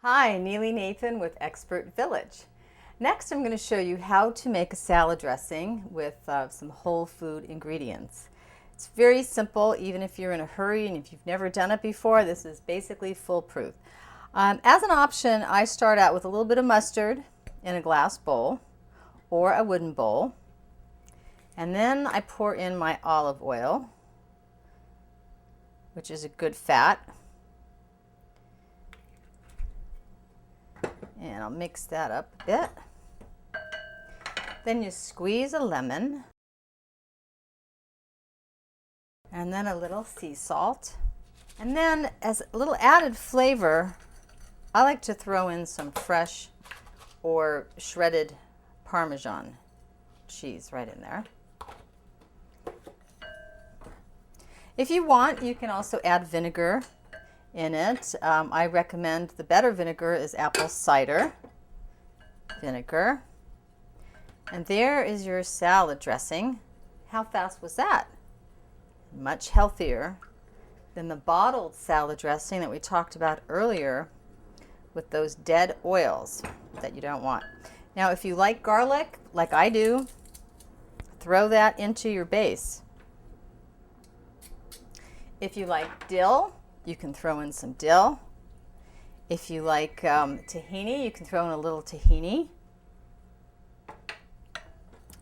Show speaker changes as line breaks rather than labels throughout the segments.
Hi, Neely Nathan with Expert Village. Next, I'm going to show you how to make a salad dressing with some whole food ingredients. It's very simple, even if you're in a hurry and if you've never done it before, this is basically foolproof. As an option, I start out with a little bit of mustard in a glass bowl or a wooden bowl, and then I pour in my olive oil, which is a good fat. And I'll mix that up a bit. Then you squeeze a lemon. And then a little sea salt. And then as a little added flavor, I like to throw in some fresh or shredded Parmesan cheese right in there. If you want, you can also add vinegar in it. I recommend the better vinegar is apple cider vinegar. And there is your salad dressing. How fast was that? Much healthier than the bottled salad dressing that we talked about earlier with those dead oils that you don't want. Now, if you like garlic, like I do, throw that into your base. If you like dill, you can throw in some dill. If you like tahini, you can throw in a little tahini.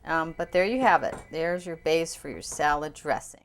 But there you have it. There's your base for your salad dressing.